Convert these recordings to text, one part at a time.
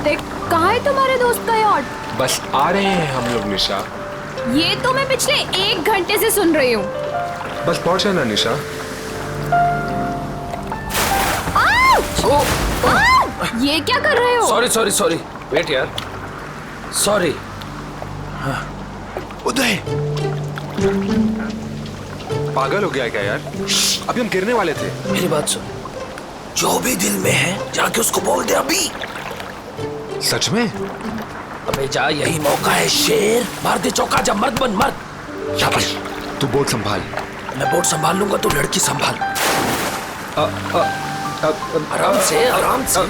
ऋतिक, कहाँ है तुम्हारे दोस्त का यॉट? बस आ रहे हैं हम लोग निशा। ये तो मैं पिछले 1 घंटे से सुन रही हूँ। बस पहुंचा ना निशा। ये क्या कर रहे हो? सॉरी सॉरी सॉरी, वेट यार, सॉरी। उदय, पागल हो गया क्या यार? अभी हम गिरने वाले थे। मेरी बात सुन, जो भी दिल में है जाके उसको बोल दे अभी। सच में? अबे जा, यही मौका है शेर। मार दे चौका, जब मर्द बन मर्द। शाबाश, तू बोट संभाल। मैं बोट संभाल लूंगा, तू लड़की संभाल। आराम से आराम से।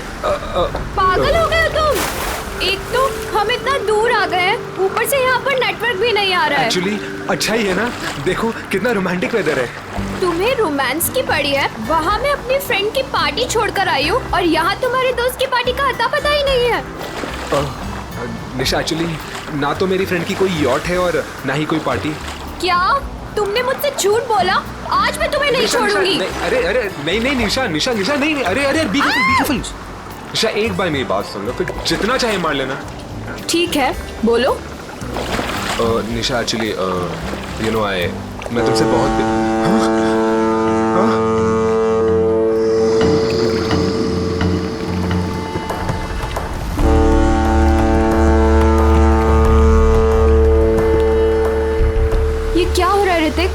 पागल हो गए तुम? एक तो हम इतना दूर आ गए हैं, ऊपर से यहाँ पर नेटवर्क भी नहीं आ रहा है। एक्चुअली अच्छा ही है ना, देखो कितना रोमांटिक वेदर है। तुम्हें रोमांस की पड़ी है? वहाँ मैं अपनी फ्रेंड की पार्टी छोड़कर आई हूँ और यहाँ तुम्हारे दोस्त की पार्टी का अता पता ही नहीं है। निशा, एक्चुअली ना तो मेरी फ्रेंड की कोई यॉट है और ना ही कोई पार्टी। क्या तुमने मुझसे झूठ बोला? आज मैं तुम्हें नहीं छोड़ूंगी। अरे अरे नहीं नहीं निशा निशा निशा नहीं, अरे अरे बी केयरफुल। निशा, एक बार मेरी बात सुन लो, फिर जितना चाहे मार लेना। ठीक है, बोलो। निशा, एक्चुअली यू नो मैं तुमसे बहुत ये क्या हो रहा है ऋतिक?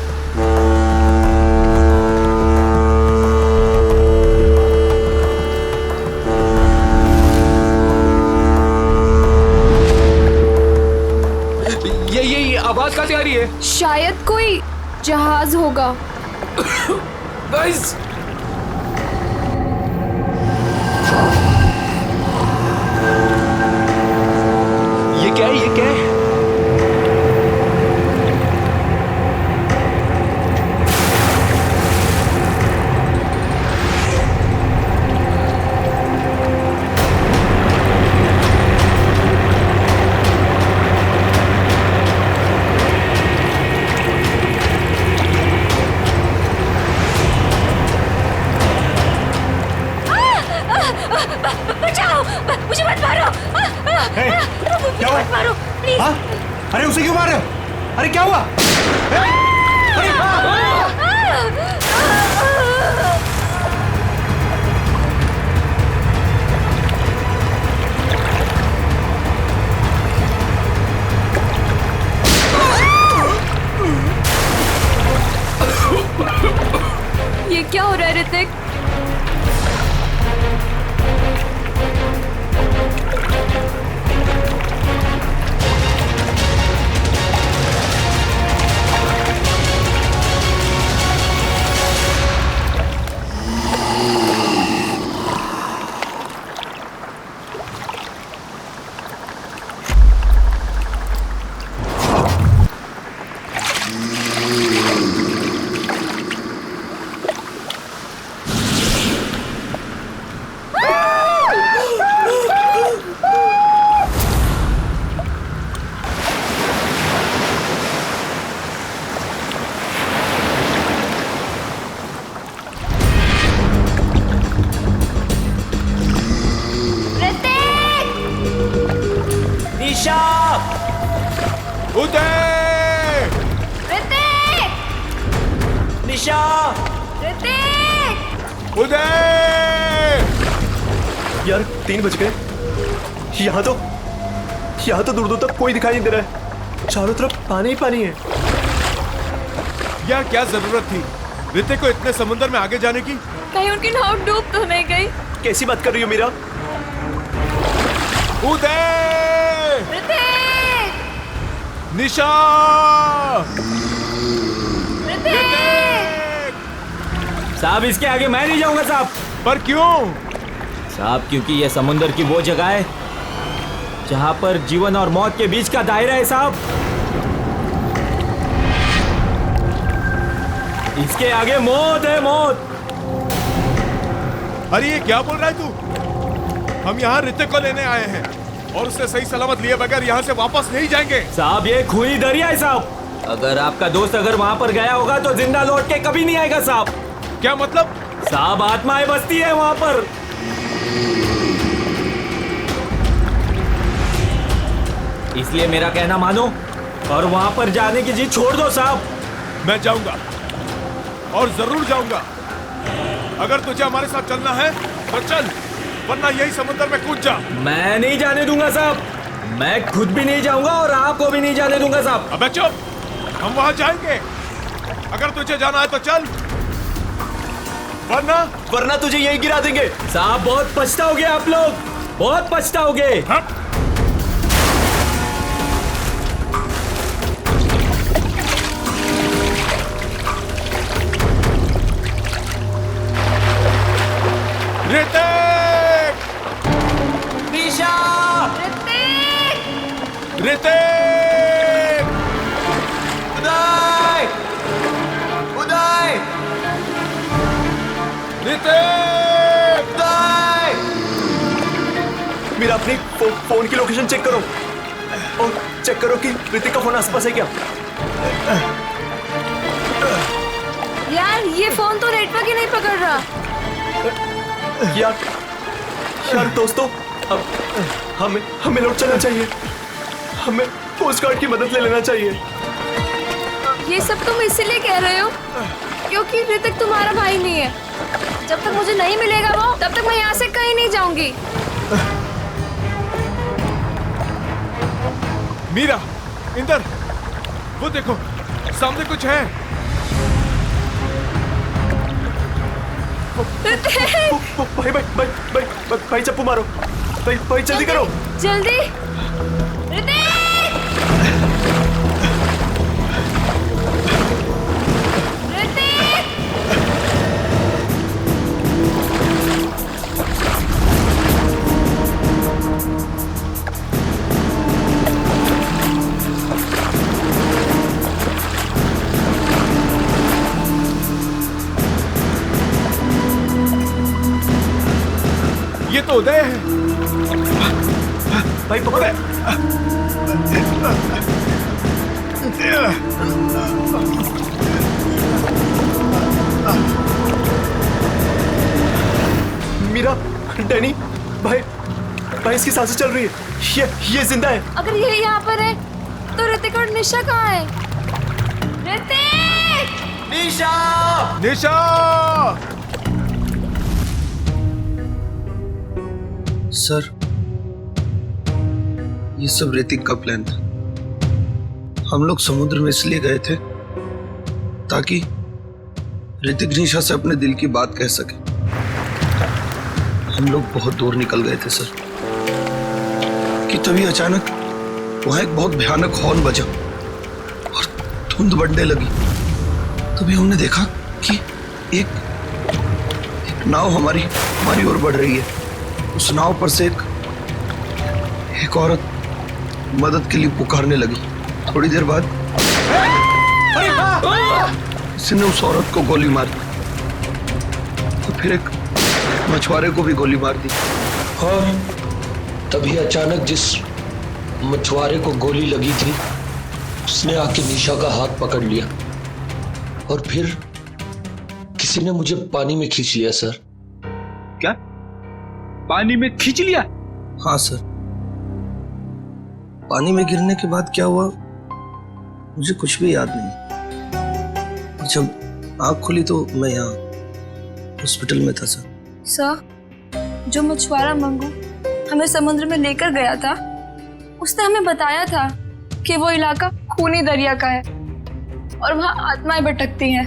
ये आवाज कहाँ से आ रही है? शायद कोई जहाज होगा। गाइस, ये क्या है? ये क्या है? बचाओ, मुझे मत मारो। क्या हुआ? मत मारो प्लीज। हाँ? अरे उसे क्यों मार रहे हो? अरे क्या हुआ? ये क्या हो रहा है ऋतिक? निशा, उदय! ऋतिक! निशा, ऋतिक! उदय! यार 3 बज गए। यहाँ तो दूर दूर तक कोई दिखाई नहीं दे रहा है। चारों तरफ पानी ही पानी है। यार क्या जरूरत थी ऋतिक को इतने समुद्र में आगे जाने की? कहीं उनकी नाव डूब तो नहीं गई? कैसी बात कर रही हो मीरा? उदय! ऋतिक! निशा! ऋतिक! साहब, इसके आगे मैं नहीं जाऊंगा साहब। पर क्यों? साहब, क्योंकि यह समुद्र की वो जगह है जहां पर जीवन और मौत के बीच का दायरा है साहब। इसके आगे मौत है, मौत। अरे ये क्या बोल रहा है तू? हम यहाँ ऋतिक को लेने आए हैं और उससे सही सलामत लिए बगैर यहाँ से वापस नहीं जाएंगे। साहब, ये खूनी दरिया है साहब। अगर आपका दोस्त अगर वहां पर गया होगा तो जिंदा लौट के कभी नहीं आएगा साहब। क्या मतलब? साहब, आत्माएं बसती है वहां पर। इसलिए मेरा कहना मानो और वहां पर जाने की जिद छोड़ दो साहब। मैं जाऊंगा और जरूर जाऊंगा। अगर तुझे हमारे साथ चलना है तो चल, वरना यही समुद्र में कूद जा। मैं नहीं जाने दूंगा साहब, मैं खुद भी नहीं जाऊंगा और आपको भी नहीं जाने दूंगा साहब। अबे चुप, हम वहां जाएंगे। अगर तुझे जाना है तो चल, वरना तुझे यही गिरा देंगे। साहब बहुत पछताओगे आप लोग, बहुत पछताओगे। हाँ? ऋतिक! निशा! ऋतिक! उदय! उदय! ऋतिक! उदय! मेरा अपनी फोन की लोकेशन चेक करो और चेक करो कि ऋतिक का फोन आसपास है क्या। यार ये फोन तो नेटवर्क ही नहीं पकड़ रहा। यार दोस्तों, अब हमें लौट चलना चाहिए। हमें कोस्ट गार्ड की मदद ले लेना चाहिए। ये सब तुम इसीलिए कह रहे हो क्योंकि ऋतिक तुम्हारा भाई नहीं है। जब तक मुझे नहीं मिलेगा वो, तब तक मैं यहाँ से कहीं नहीं जाऊंगी। मीरा, इंदर, वो देखो सामने कुछ है। भाई चप्पू मारो। भाई जल्दी करो, जल्दी। ऋतिक! ऋतिक! ये तो उदय है। भाई पकड़े। मीरा, डैनी, भाई इसकी सांसें चल रही है। ये जिंदा है। अगर ये यहाँ पर है तो ऋतिक और निशा कहाँ है? ऋतिक! निशा! निशा! सर, ये सब ऋतिक का प्लान था। हम लोग समुद्र में इसलिए गए थे ताकि ऋतिक निशा से अपने दिल की बात कह सके। हम लोग बहुत दूर निकल गए थे सर कि तभी अचानक वहां एक बहुत भयानक हॉर्न बजा और धुंध बढ़ने लगी। तभी हमने देखा कि एक नाव हमारी ओर बढ़ रही है। उस नाव पर से एक औरत मदद के लिए पुकारने लगी। थोड़ी देर बाद उसने उस औरत को गोली मार दी तो फिर एक मछुआरे को भी गोली मार दी। हाँ, तभी अचानक जिस मछुआरे को गोली लगी थी उसने आके निशा का हाथ पकड़ लिया और फिर किसी ने मुझे पानी में खींच लिया सर। क्या? पानी में खींच लिया? हाँ सर। पानी में गिरने के बाद क्या हुआ मुझे कुछ भी याद नहीं। जब आँख खुली तो मैं यहाँ हॉस्पिटल में था सर। सर, जो मछुआरा मंगू हमें समुद्र में लेकर गया था, उसने हमें बताया था कि वो इलाका खूनी दरिया का है और वहाँ आत्माएं भटकती हैं।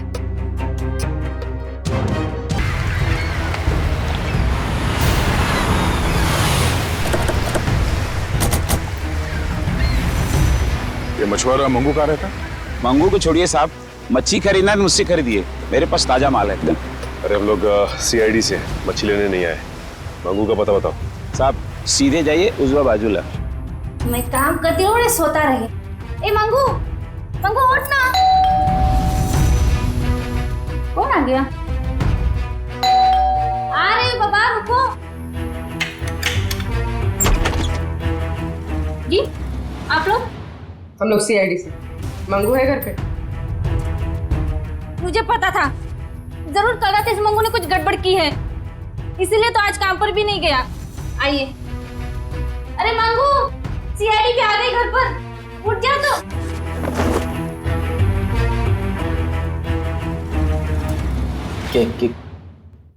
ये मछुआरा मंगू कहाँ रहता? मंगू को छोड़िए साहब, मच्छी खरीदना है मुझसे खरीदिए, मेरे पास ताजा माल है एकदम। अरे हम लोग CID से मच्छी लेने नहीं आए। मंगू का पता बताओ। साहब सीधे जाइए, उजवा बाजूला। मैं काम करती हूँ, सोता रहे। ए मंगू, मंगू उठ ना। कौन आ गया? आ रहे हो बाबा, रुको। जी, आप लोग? हम लोग CID से। मंगू है घर पे? मुझे पता था, जरूर कल रात इस मंगू ने कुछ गड़बड़ की है, इसीलिए तो आज काम पर भी नहीं गया। आइए। अरे मंगू, CID पे आ गई घर पर उठ जा तो।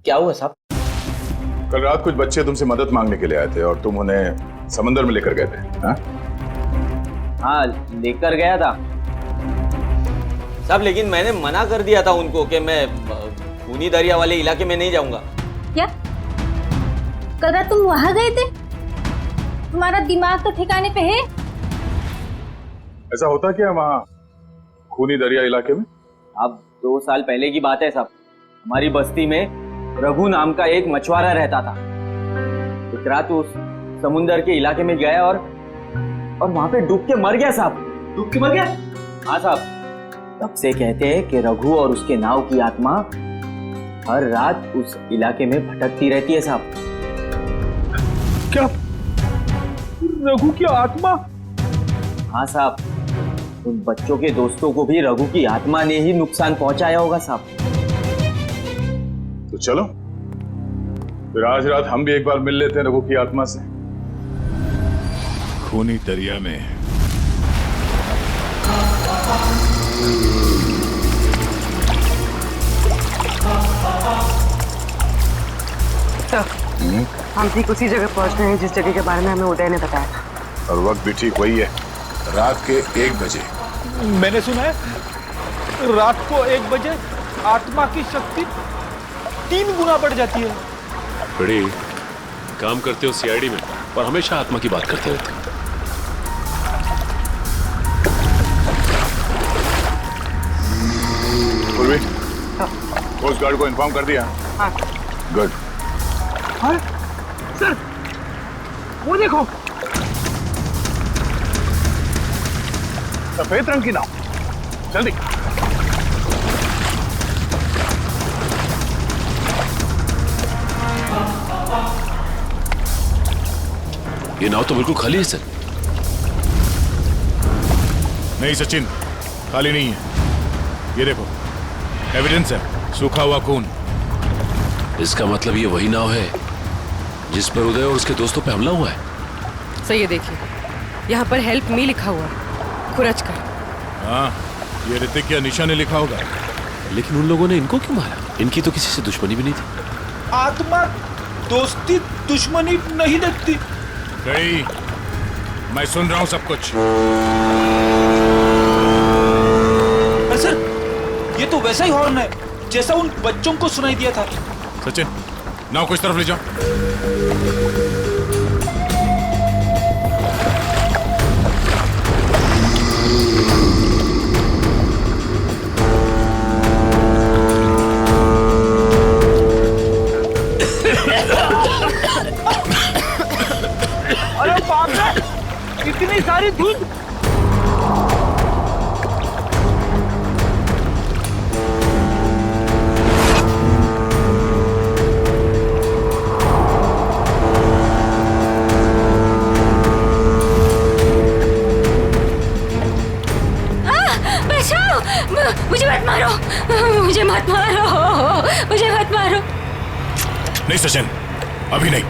क्या हुआ साहब? कल रात कुछ बच्चे तुमसे मदद मांगने के लिए आए थे और तुम उन्हें समंदर में लेकर गए थे। हाँ, लेकर गया था साहब, लेकिन मैंने मना कर दिया था उनको कि मैं खूनी दरिया वाले इलाके में नहीं जाऊंगा। क्या कल रात तुम वहां गए थे? तुम्हारा दिमाग तो ठिकाने पे है? ऐसा होता क्या वहाँ खूनी दरिया इलाके में? अब 2 साल पहले की बात है साहब। हमारी बस्ती में रघु नाम का एक मछुआरा रहता था। एक रात उस समुंदर के इलाके में गया और वहां पे डूब के मर गया साहब। डूब के मर गया? हाँ साहब। तब से कहते हैं कि रघु और उसके नाव की आत्मा हर रात उस इलाके में भटकती रहती है साहब। क्या रघु की आत्मा? हाँ साहब, उन बच्चों के दोस्तों को भी रघु की आत्मा ने ही नुकसान पहुंचाया होगा साहब। तो चलो फिर आज रात हम भी एक बार मिल लेते हैं रघु की आत्मा से। खूनी दरिया में हम ठीक उसी जगह पहुंच गए हैं जिस जगह के बारे में हमें उदय ने बताया था। और वक्त भी ठीक वही है, रात के 1 बजे। मैंने सुना है रात को 1 बजे आत्मा की शक्ति 3 गुना बढ़ जाती है। बड़ी काम करते हो सीआईडी में और हमेशा आत्मा की बात करते रहते हो। पूर्वी, कोस्ट गार्ड को इन्फॉर्म कर दिया? हाँ। गुड। सर वो देखो, सफेद रंग की नाव, जल्दी। ये नाव तो बिल्कुल खाली है सर। नहीं सचिन, खाली नहीं है। ये देखो, एविडेंस है, सूखा हुआ खून। इसका मतलब ये वही नाव है जिस पर उदय और उसके दोस्तों पे हमला हुआ है। सही है, देखिए यहाँ पर हेल्प मी लिखा हुआ है, खुरच कर। हाँ, ये ऋतिक या निशा ने लिखा होगा। लेकिन उन लोगों ने इनको क्यों मारा? इनकी तो किसी से दुश्मनी भी नहीं थी। आत्मा दोस्ती दुश्मनी नहीं देखती। गई, मैं सुन रहा हूं सब कुछ। सर, ये तो वैसा ही हॉर्न है जैसा उन बच्चों को सुनाई दिया था। सचिन, नाव को इस तरफ ले जाओ। अरे बाप रे, कितनी सारी धुंध। मुझे मत मारो, मुझे मत मारो, मुझे मत मारो। नहीं सचिन, अभी नहीं।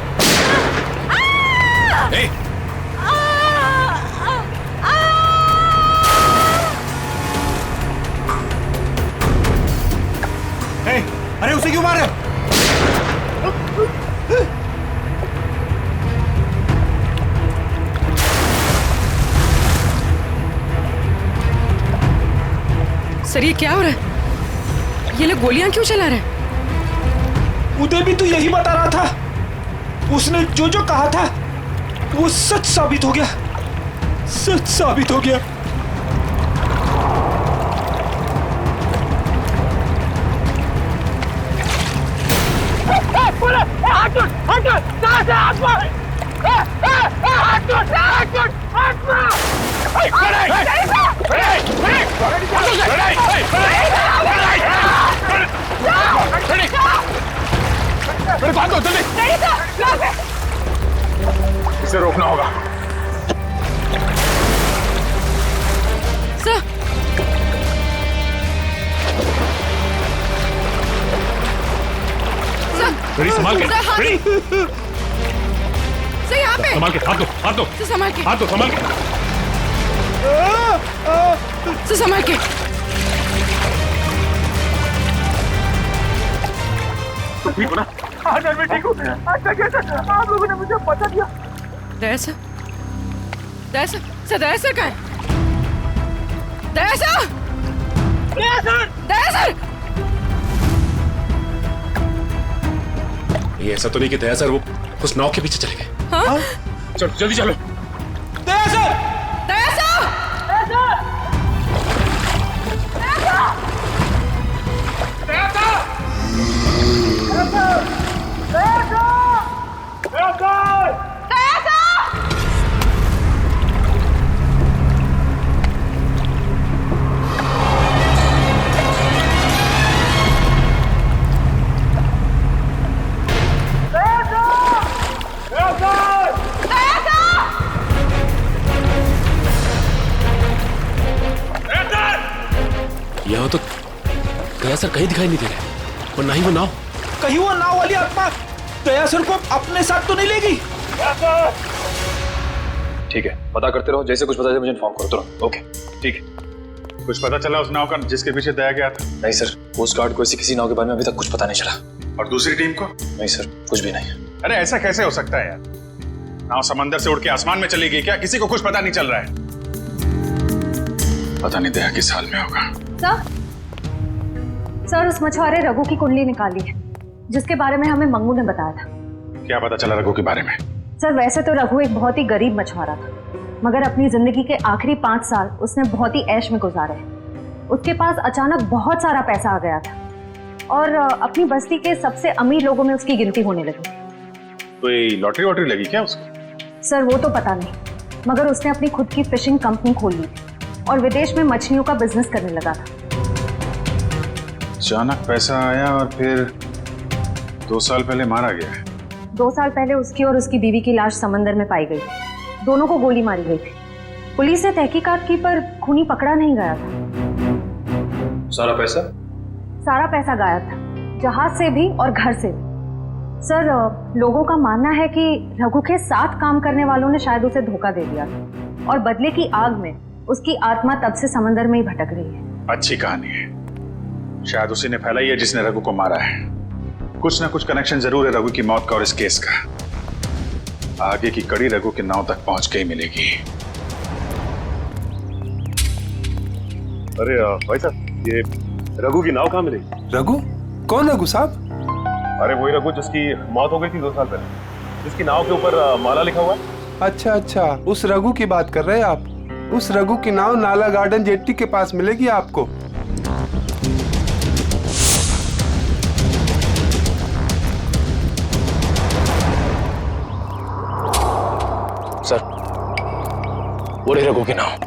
अरे उसे क्यों मारे? सर ये क्या हो रहा है? ये लोग गोलियां क्यों चला रहे हैं? उदय भी तो यही बता रहा था। उसने जो जो कहा था वो सच साबित हो गया, सच साबित हो गया। इसे रोकना होगा। सर, बड़ी संभाल के, बड़ी सर यहाँ पे संभाल के, हाथ दो, हाथ दो, सर संभाल के, हाथ दो, संभाल के। संभाल के। ठीक हो ना? हाँ सर, मैं ठीक हूँ। अच्छा कैसे आप लोगों ने मुझे बता दिया? दया सर, दया सर, सर दया सर कहाँ है? दया सर, दया सर, दया सर। ये ऐसा तो नहीं कि दया सर वो उस नाव के पीछे चले गए? हाँ? चलो जल्दी चलो। दया सर, दया सर, दया सर, दया सर, दया सर, दया सर, दया सर, दया सर। यहाँ तो दया सर कहीं दिखाई नहीं दे रहे, और ना ही वो नाव। कहीं वो नाव वाली आत्मा दया सर को अपने साथ तो नहीं लेगी? ठीक है, पता करते रहो, जैसे कुछ पता चले मुझे इन्फॉर्म करो तुरंत। ओके ठीक है। कुछ पता चला उस नाव का जिसके पीछे दया गया था? नहीं सर, कोस्ट गार्ड को ऐसी किसी नाव के बारे में अभी तक कुछ पता नहीं चला। और दूसरी टीम को? नहीं सर, कुछ भी नहीं। अरे ऐसा कैसे हो सकता है यार? नाव समंदर से उड़ के आसमान में चली गई क्या? किसी को कुछ पता नहीं चल रहा है। पता नहीं दया किस हाल में होगा। सर उस मछुआरे रघु की कुंडली निकाली है, जिसके बारे में हमें मंगू ने बताया था। क्या पता चला रघु के बारे में? सर वैसे तो रघु एक बहुत ही गरीब मछुआरा था, मगर अपनी जिंदगी के आखिरी 5 साल उसने बहुत ही ऐश में गुजारे। उसके पास अचानक बहुत सारा पैसा आ गया था और अपनी बस्ती के सबसे अमीर लोगों में उसकी गिनती होने लगी। कोई लॉटरी वॉटरी लगी क्या उसको? सर वो तो पता नहीं, मगर उसने अपनी खुद की फिशिंग कंपनी खोल ली और विदेश में मछलियों का बिजनेस करने लगा था। अचानक पैसा आया और फिर 2 साल पहले मारा गया है। 2 साल पहले उसकी और उसकी बीवी की लाश समंदर में पाई गई। दोनों को गोली मारी गई थी। पुलिस ने तहकीकात की पर खूनी पकड़ा नहीं गया था। सारा पैसा? सारा पैसा गायब था, जहाज से भी और घर से भी। सर लोगों का मानना है कि रघु के साथ काम करने वालों ने शायद उसे धोखा दे दिया था और बदले की आग में उसकी आत्मा तब से समंदर में ही भटक रही है। अच्छी कहानी है। शायद उसी ने फैलाई है जिसने रघु को मारा है। कुछ ना कुछ कनेक्शन जरूर है रघु की मौत का और इस केस का। आगे की कड़ी रघु के नाव तक पहुंच के ही मिलेगी। अरे भाई साहब, ये रघु की नाव कहाँ मिलेगी? रघु? कौन रघु साहब? अरे वही रघु जिसकी मौत हो गई थी 2 साल पहले, जिसकी नाव के ऊपर माला लिखा हुआ है। अच्छा अच्छा, उस रघु की बात कर रहे हैं आप? उस रघु की नाव नाला गार्डन जेट्टी के पास मिलेगी आपको। सर वो रही रघु की नाव।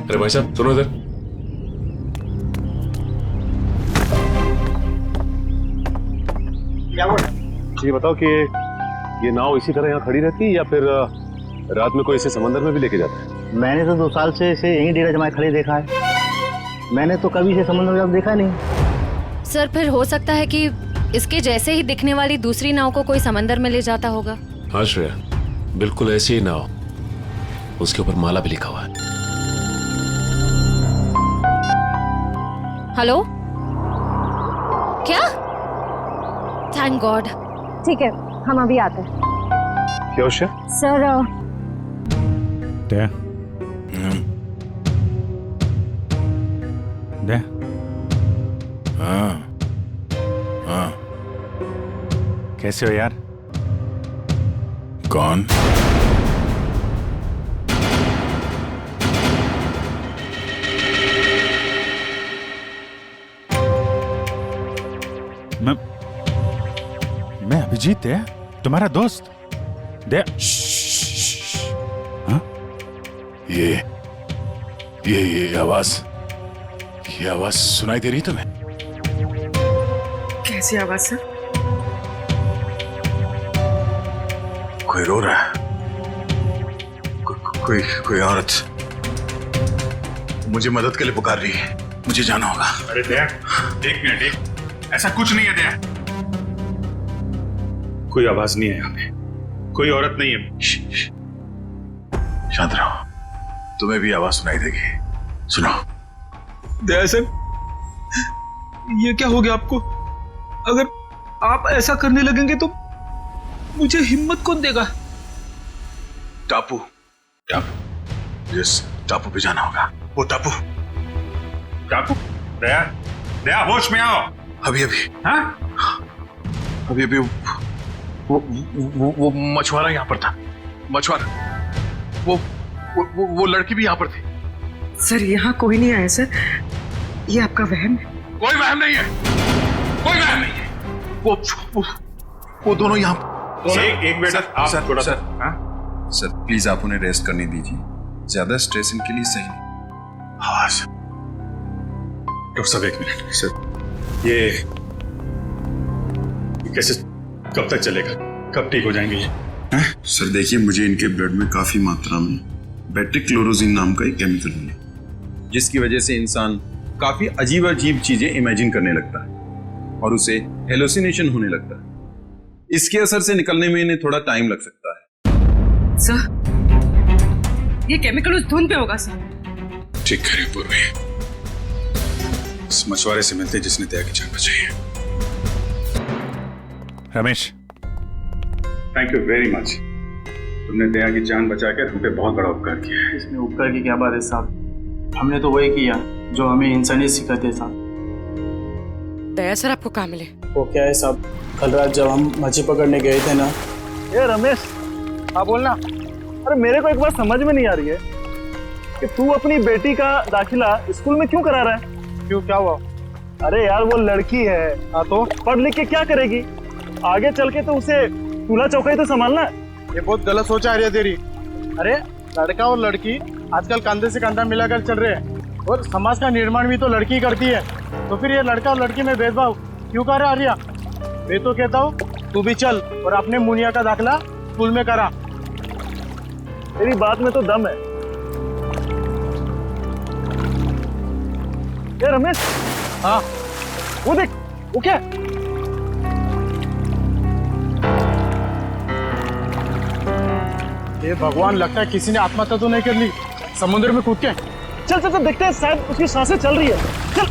अरे भाई साहब सुनो इधर। ये बताओ कि ये नाव इसी तरह यहाँ खड़ी रहती है या फिर रात में कोई इसे समंदर में भी लेके जाता है? मैंने तो 2 साल से इसे यहीं डेरा जमाए खड़े देखा है। मैंने तो कभी इसे समंदर में देखा नहीं। सर फिर हो सकता है कि इसके जैसे ही दिखने वाली दूसरी नाव को कोई समंदर में ले जाता होगा। हाँ श्रेया, बिल्कुल ऐसी ही नाव, उसके ऊपर माला भी लिखा हुआ है। हेलो, क्या? Thank God. ठीक है, हम अभी आते हैं। क्या सर दया, दया, हाँ हाँ, कैसे हो यार? कौन? मैं अभिजीत है, तुम्हारा दोस्त। दया, ये ये आवाज सुनाई दे रही तुम्हें? कैसी आवाज सर? कोई रो रहा है, कोई औरत मुझे मदद के लिए पुकार रही है, मुझे जाना होगा। अरे दया, एक मिनट, ऐसा कुछ नहीं है दया। कोई आवाज नहीं है यहाँ पे, कोई औरत नहीं है। शांत रहो, तुम्हें भी आवाज सुनाई देगी। सुनो। दया सर, ये क्या हो गया आपको? अगर आप ऐसा करने लगेंगे तो मुझे हिम्मत कौन देगा? टापू, जिस टापू पे जाना होगा, वो टापू। दया होश में आओ। अभी वो मछुआरा यहाँ पर था। मछुआरा, वो लड़की भी यहाँ पर थी। सर यहाँ कोई नहीं आया सर, ये आपका वहम है। कोई वहम नहीं है, कोई वहम नहीं है। वो दोनों यहाँ। एक मिनट आप थोड़ा सा। सर प्लीज आप उन्हें रेस्ट करने दीजिए, ज्यादा स्ट्रेस इनके लिए सही नहीं। आवाज। डॉक्टर साहब एक मिनट सर, ये कैसे, कब तक चलेगा, कब ठीक हो जाएंगे ये? सर देखिए, मुझे इनके ब्लड में काफी मात्रा में बेट्रिक्लोरोजिन नाम का एक केमिकल मिला, जिसकी वजह से इंसान काफी अजीब चीजें इमेजिन करने लगता है और उसे हेलुसिनेशन होने लगता है। इसके असर से निकलने में इन्हें थोड़ा टाइम लग सकता है। सर, ये केमिकल उस धुन पे होगा सर। ठीक करें पूर्वी, इस मछुआरे से मिलते जिसने दया की जान बचाई है। Ramesh, thank you very much. तुमने दया की जान बचाकर हम पे बहुत बड़ा उपकार किया है। इसमें उपकार की क्या बात है साहब, हमने तो वही किया जो हमें इंसानियत सिखाते हैं साहब। दया सर आपको कहाँ मिले? वो क्या है साहब, कल रात जब हम मछली पकड़ने गए थे ना। ए रमेश, हाँ बोलना। अरे मेरे को एक बात समझ में नहीं आ रही है कि तू अपनी बेटी का दाखिला स्कूल में क्यों करा रहा है? क्यों, क्या हुआ? अरे यार वो लड़की है, हाँ तो पढ़ लिख के क्या करेगी? आगे चल के तो उसे चूल्हा चौका ही तो संभालना है। ये बहुत गलत सोच आ रही है तेरी। अरे लड़का और लड़की आजकल कंधे से कंधा मिलाकर चल रहे हैं और समाज का निर्माण भी तो लड़की करती है, तो फिर ये लड़का और लड़की में भेदभाव क्यों कर रहा है आर्या? मैं तो कहता हूँ तू भी चल और अपने मुनिया का दाखिला स्कूल में करा। तेरी बात में तो दम है। ये रमेश, हाँ वो देख, वो क्या? ये भगवान, लगता है किसी ने आत्महत्या तो नहीं कर ली समुद्र में कूद के। चल चल चल देखते हैं, शायद उसकी सांसें चल रही है। चल।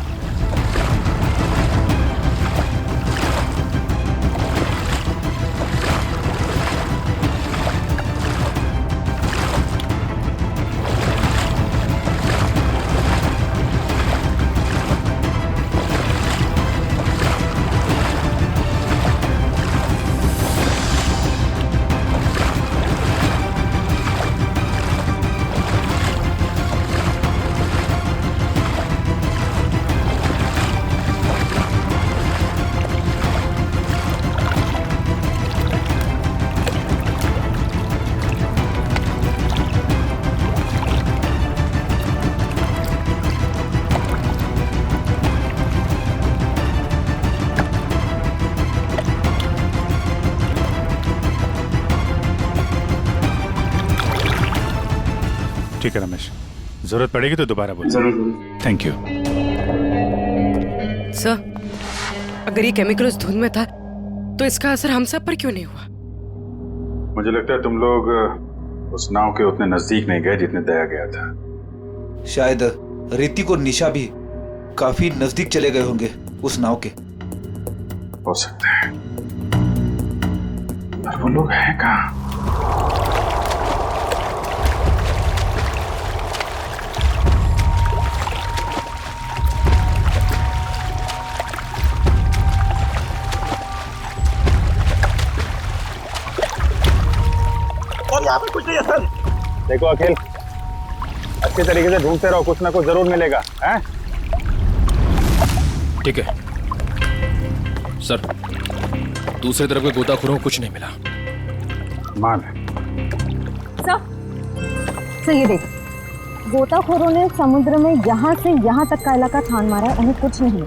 ठीक है रमेश, जरूरत पड़ेगी तो दोबारा बोल। जरूर। Thank you. सर, अगर ये केमिकल उस धुन में था तो इसका असर हम सब पर क्यों नहीं हुआ? मुझे लगता है तुम लोग उस नाव के उतने नजदीक नहीं गए जितने दया गया था। शायद ऋतिक और निशा भी काफी नजदीक चले गए होंगे उस नाव के। हो सकता है, पर वो लोग हैं कहाँ? और यहाँ पे कुछ नहीं है सर। देखो अखिल, अच्छे तरीके से ढूंढते रहो, कुछ ना कुछ जरूर मिलेगा। हैं? ठीक है सर, दूसरी तरफ के गोताखोरों को कुछ नहीं मिला। मान सर ये देख, गोताखोरों ने समुद्र में यहाँ से यहाँ तक का इलाका छान मारा है, उन्हें कुछ नहीं मिला।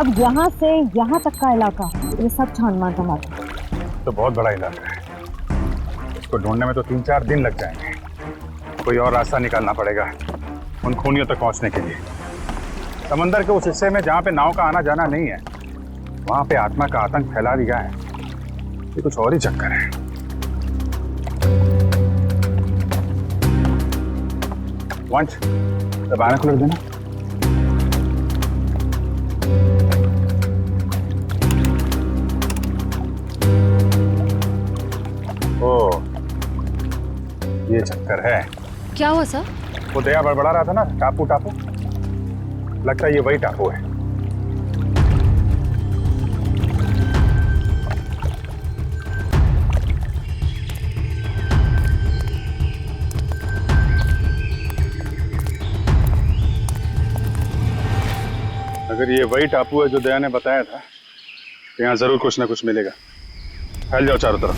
अब यहाँ से यहाँ तक का इलाका ये सब छान मार मारा। तो बहुत बड़ा इलाका है, इसको ढूंढने में तो 3-4 दिन लग जाएंगे। कोई और रास्ता निकालना पड़ेगा उन खूनियों तक पहुंचने के लिए। समंदर के उस हिस्से में जहाँ पे नाव का आना जाना नहीं है, वहां पे आत्मा का आतंक फैला दिया है। ये कुछ और ही चक्कर है। वंश, बायनोकुलर देना। ओ, ये चक्कर है। क्या हुआ सर? वो दया बड़बड़ा रहा था ना, टापू टापू, लगता है ये वही टापू है। अगर ये वही टापू है जो दया ने बताया था, तो यहाँ जरूर कुछ ना कुछ मिलेगा। फैल जाओ चारों तरफ।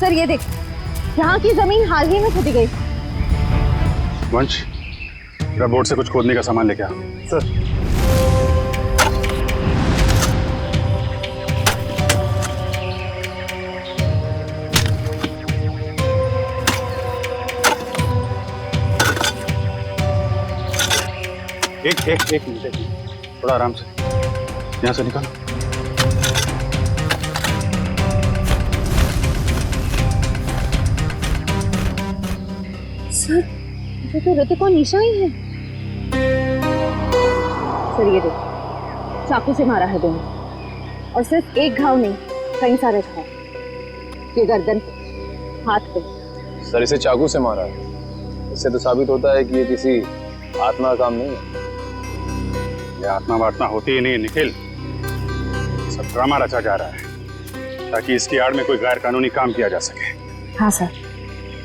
सर ये देख, यहाँ की जमीन हाल ही में खुदी गई। वंश, जरा बोट से कुछ खोदने का सामान लेके आ। सर। एक मिनट, थोड़ा आराम से, यहाँ से निकालो। सर, ये तो ऋतिक और निशा ही है। सर ये देख, चाकू से मारा है दोनों, और सिर्फ एक घाव नहीं, कई सारे घाव, ये गर्दन पे, हाथ पे। सर इसे चाकू से मारा है, इससे तो साबित होता है कि ये किसी आत्मा का काम नहीं है। ये आत्मा वात्मा होती ही नहीं निखिल, सब ड्रामा रचा जा रहा है ताकि इसकी आड़ में कोई गैर कानूनी काम किया जा सके। हाँ सर,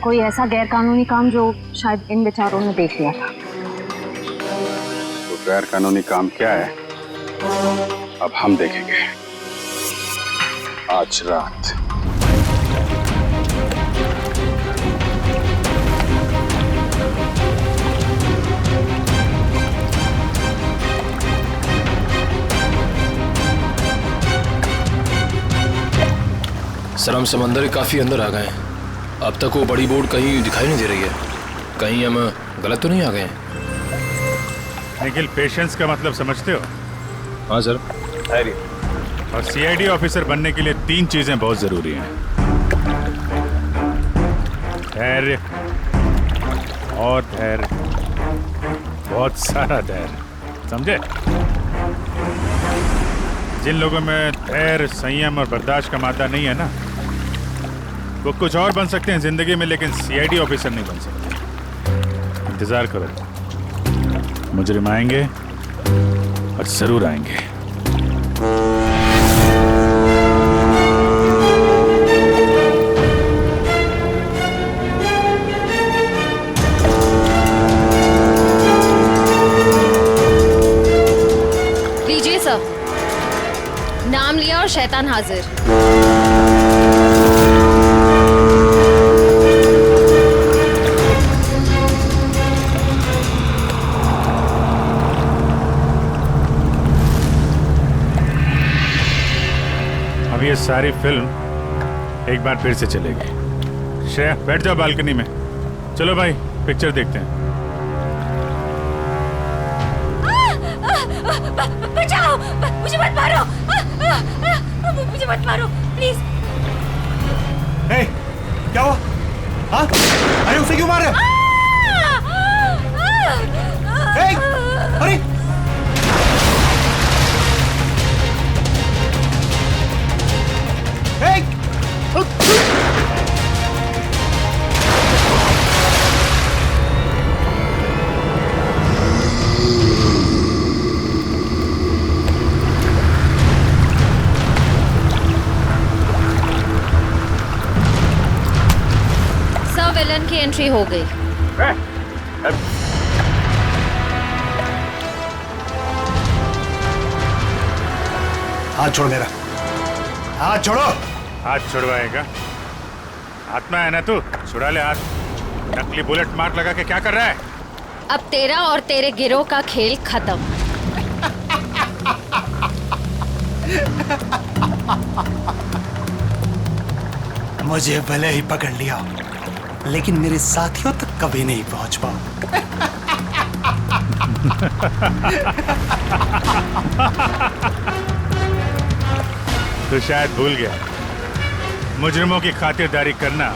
कोई ऐसा गैर कानूनी काम जो शायद इन बेचारों ने देख लिया था। तो गैर कानूनी काम क्या है, अब हम देखेंगे आज रात। सर हम समंदर के काफी अंदर आ गए हैं। अब तक वो बड़ी बोट कहीं दिखाई नहीं दे रही है। कहीं हम गलत तो नहीं आ गए हैं? निखिल, पेशेंस का मतलब समझते हो? हाँ सर। और सीआईडी ऑफिसर बनने के लिए 3 चीजें बहुत जरूरी हैं। धैर्य और धैर्य, बहुत सारा धैर्य, समझे? जिन लोगों में धैर्य, संयम और बर्दाश्त का मादा नहीं है ना, वो कुछ और बन सकते हैं जिंदगी में, लेकिन सीआईडी ऑफिसर नहीं बन सकते। इंतजार करो, मुजरिम आएंगे और जरूर आएंगे। लीजिए सब, नाम लिया और शैतान हाजिर। अब ये सारी फिल्म एक बार फिर से चलेगी। श्रेया, बैठ जाओ बालकनी में। चलो भाई, पिक्चर देखते हैं। बचाओ, मुझे मत मारो, मुझे मत मारो प्लीज। क्या हुआ? हाँ? अरे उसे क्यों मार रहे? अरे एंट्री हो गई। हाथ छोड़ मेरा, हाथ छोड़ो। हाथ छुड़वाएगा? आत्मा है ना तू, छुड़ा ले हाथ। नकली बुलेट मार्क लगा के क्या कर रहा है? अब तेरा और तेरे गिरोह का खेल खत्म। मुझे भले ही पकड़ लिया, लेकिन मेरे साथियों तक कभी नहीं पहुंच पाओ। तो शायद भूल गया, मुजरिमों की खातिरदारी करना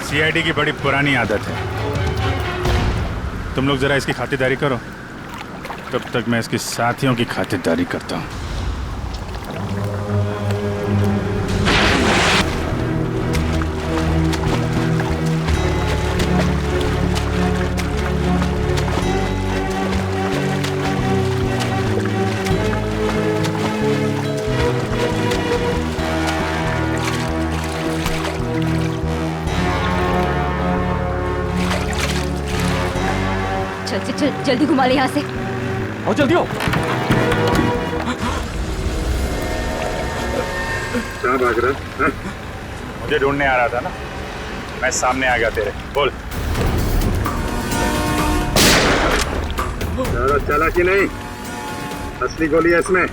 सीआईडी की बड़ी पुरानी आदत है। तुम लोग जरा इसकी खातिरदारी करो, तब तक मैं इसके साथियों की खातिरदारी करता हूँ। चल जल्दी घुमा ले यहाँ से। और जल्दी हो। कहाँ भाग रहा है? मुझे ढूंढने आ रहा था ना, मैं सामने आ गया तेरे। बोल। ज़्यादा चालाकी नहीं, असली गोली है इसमें।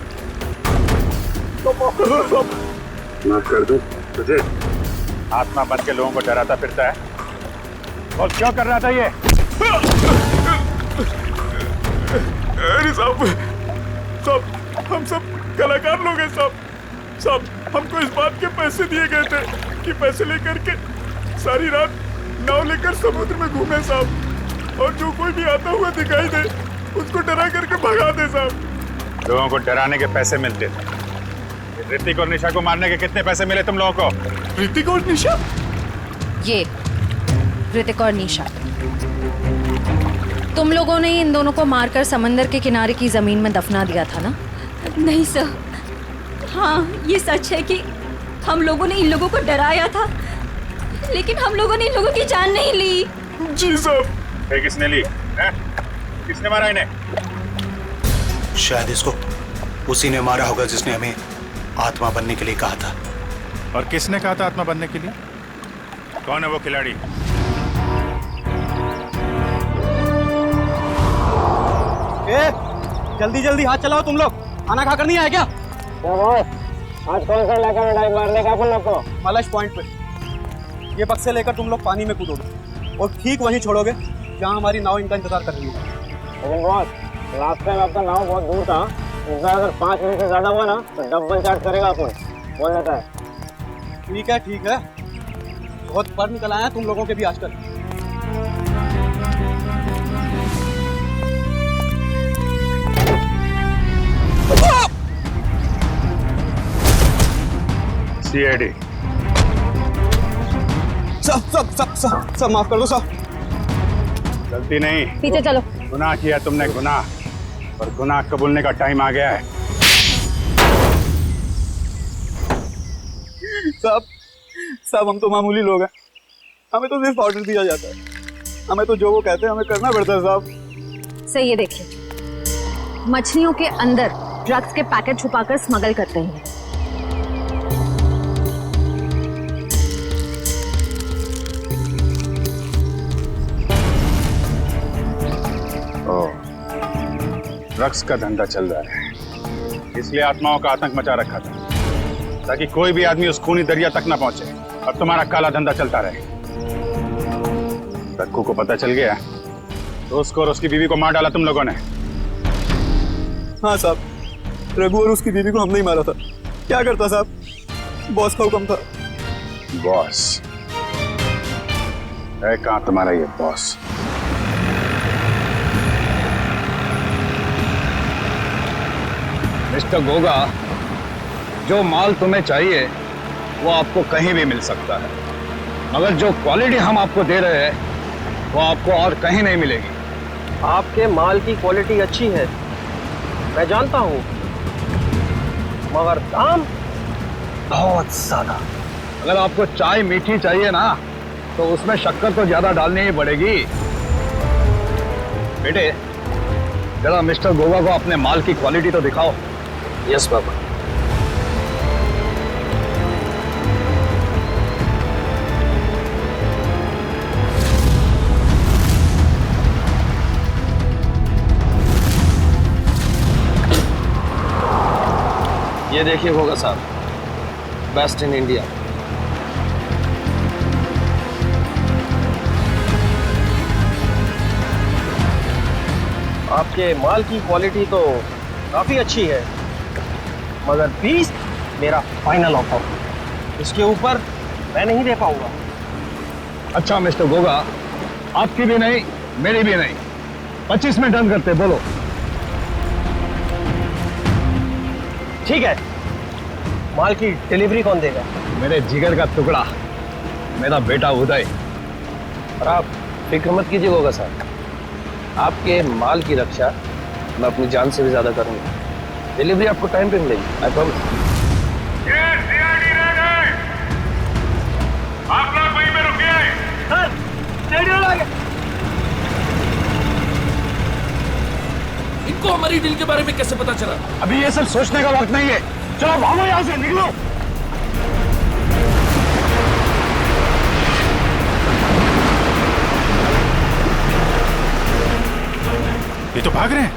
माफ कर दूं तुझे? आत्मा बन के लोगों को डराता फिरता है। और क्यों कर रहा था ये? अरे साहब, हम सब कलाकार लोग हैं साहब, हमको इस बात के पैसे दिए गए थे कि पैसे लेकर के सारी रात नाव लेकर समुद्र में घूमे साहब, और जो कोई भी आता हुआ दिखाई दे उसको डरा करके भगा दे साहब। लोगों को डराने के पैसे मिलते थे। ऋतिक और निशा को मारने के कितने पैसे मिले तुम लोगों को? ऋतिक और निशा? ये ऋतिक और निशा, तुम लोगों ने इन दोनों को मारकर समंदर के किनारे की जमीन में दफना दिया था ना? नहीं सर, हाँ ये सच है कि हम लोगों ने इन लोगों को डराया था, लेकिन हम लोगों ने इन लोगों की जान नहीं ली। जी साहब। फिर किसने ली है? किसने मारा इन्हें? शायद इसको उसी ने मारा होगा जिसने हमें आत्मा बनने के लिए कहा था। और किसने कहा था आत्मा बनने के लिए? कौन है वो खिलाड़ी? जल्दी जल्दी हाथ चलाओ तुम लोग, खाना खाकर नहीं आए क्या? आज कौन सा इलाका में डाइव मारने का अपन लोग को? मलश पॉइंट पे। ये बक्से लेकर तुम लोग पानी में कूदोगे और ठीक वहीं छोड़ोगे जहाँ हमारी नाव इनका इंतजार कर रही है। लेकिन बॉस, लास्ट टाइम आपका नाव बहुत दूर था, इस बार अगर 5 मिनट से ज्यादा हुआ ना तो डबल चार्ज करेगा अपन, बोल देता है। ठीक है, बहुत पर निकल आया तुम लोगों के भी आजकल। सीआईडी। सब माफ कर दो साहब। गलती नहीं, पीछे चलो। गुनाह किया तुमने, गुनाह, और गुनाह कबूलने का टाइम आ गया है। साहब हम तो मामूली लोग हैं, हमें तो सिर्फ ऑर्डर दिया जाता है, हमें तो जो वो कहते हैं हमें करना पड़ता है साहब। सही है, देखिए मछलियों के अंदर ड्रग्स के पैकेट छुपाकर स्मगल करते हैं। ड्रग्स का धंधा चल रहा है, इसलिए आत्माओं का आतंक मचा रखा था ताकि कोई भी आदमी उस खूनी दरिया तक ना पहुंचे और तुम्हारा काला धंधा चलता रहे। रघु को पता चल गया तो उसको और उसकी बीवी को मार डाला तुम लोगों ने। हाँ साहब, रघु और उसकी बीवी को हमने ही मारा था। क्या करता साहब, बॉस का हुक्म था। बॉस है कहाँ तुम्हारा ये बॉस? मिस्टर गोगा, जो माल तुम्हें चाहिए वो आपको कहीं भी मिल सकता है, मगर जो क्वालिटी हम आपको दे रहे हैं वो आपको और कहीं नहीं मिलेगी। आपके माल की क्वालिटी अच्छी है, मैं जानता हूँ, मगर दाम बहुत ज्यादा। अगर आपको चाय मीठी चाहिए ना तो उसमें शक्कर तो ज्यादा डालनी ही पड़ेगी। बेटे, जरा मिस्टर गोवा को अपने माल की क्वालिटी तो दिखाओ। Yes papa. ये देखिए होगा साहब, बेस्ट इन इंडिया। आपके माल की क्वालिटी तो काफी अच्छी है, मगर 20 मेरा फाइनल ऑफर। इसके ऊपर मैं नहीं दे पाऊंगा। अच्छा मिस्टर गोगा, आपकी भी नहीं मेरी भी नहीं, 25 में डन करते, बोलो। ठीक है, माल की डिलीवरी कौन देगा? मेरे जिगर का टुकड़ा, मेरा बेटा उदय। और आप फिक्र मत कीजिए होगा साहब, आपके माल की रक्षा मैं अपनी जान से भी ज्यादा करूंगा। डिलीवरी आपको टाइम पे मिलेगी, आई प्रॉमिस। आप लोग वहीं पे रुकिए। सर, रेडियो लगे। इनको हमारी डील के बारे में कैसे पता चला? अभी ये सब सोचने का वक्त नहीं है, चलो भागो यहाँ से, निकलो। ये तो भाग रहे हैं।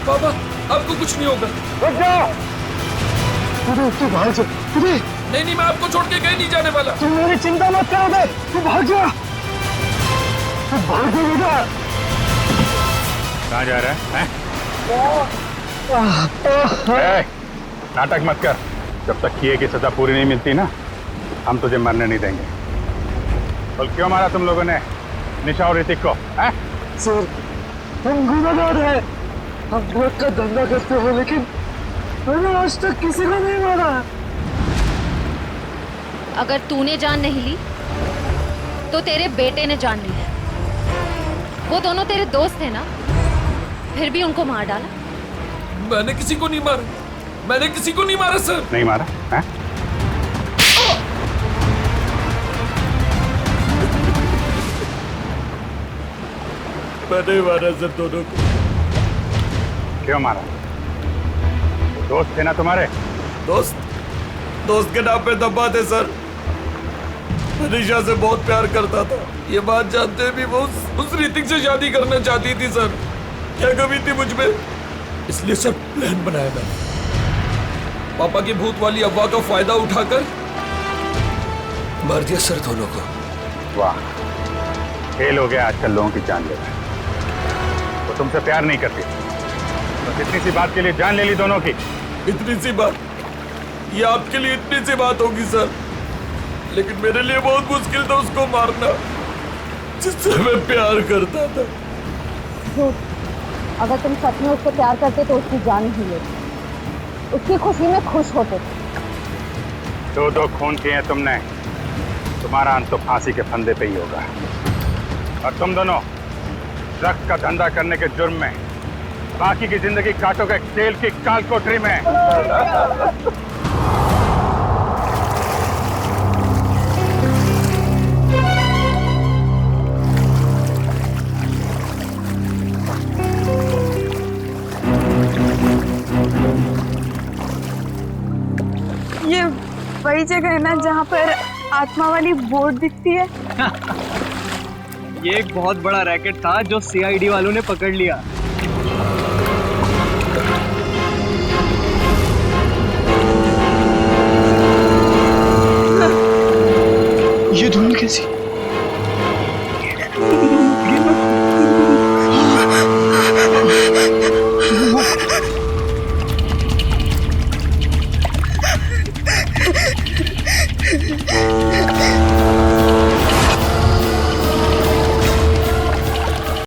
पापा, आपको कुछ नहीं होगा। रुक जाओ। तू भाग जा। नहीं, मैं आपको छोड़ के कहीं नहीं जाने वाला। तुम मेरी चिंता मत करो बे, तू भाग जा। तू भाग जा बेटा। कहाँ जा रहा है? नाटक मत कर। जब तक किए की सजा पूरी नहीं मिलती ना, हम तुझे मरने नहीं देंगे। बोल, क्यों मारा तुम लोगों ने निशा और ऋतिक को? सर, हम गुनहगार हैं, हम ड्रग का धंधा करते हैं, लेकिन मैंने आज तक किसी को नहीं मारा। अगर तूने जान नहीं ली तो तेरे बेटे ने जान ली है। वो दोनों तेरे दोस्त थे ना, फिर भी उनको मार डाला। मैंने किसी को नहीं मारा, मैंने किसी को नहीं मारा सर। नहीं मारा है? मैंने मारा सर दोनों को। क्यों मारा? दोस्त थे ना तुम्हारे? दोस्त के नाम पे दबा थे सर। मनीषा से बहुत प्यार करता था, ये बात जानते भी वो उस ऋतिक से शादी करना चाहती थी सर। क्या कमी थी मुझ में, इसलिए सर प्लान बनाया मैंने। पापा की भूत वाली अफवाह का फायदा उठाकर मार दिया सर दोनों को। वाह, खेल हो गया आजकल लोगों की जान लेना। वो तुमसे प्यार नहीं करती, बस इतनी सी बात के लिए जान ले ली दोनों की। इतनी सी बात? ये आपके लिए इतनी सी बात होगी सर, लेकिन मेरे लिए बहुत मुश्किल था उसको मारना, जिससे मैं प्यार करता था। अगर तुम सच में उसको प्यार करते तो उसकी जान ही लेते, उसकी खुशी में खुश होते। दो खून किए हैं तुमने, तुम्हारा अंत तो फांसी के फंदे पे ही होगा। और तुम दोनों ड्रग्स का धंधा करने के जुर्म में बाकी की जिंदगी काटोगे जेल की काल कोठरी में। ये वही जगह है ना जहाँ पर आत्मा वाली बोर्ड दिखती है? ये एक बहुत बड़ा रैकेट था जो सीआईडी वालों ने पकड़ लिया। ये धुन कैसी?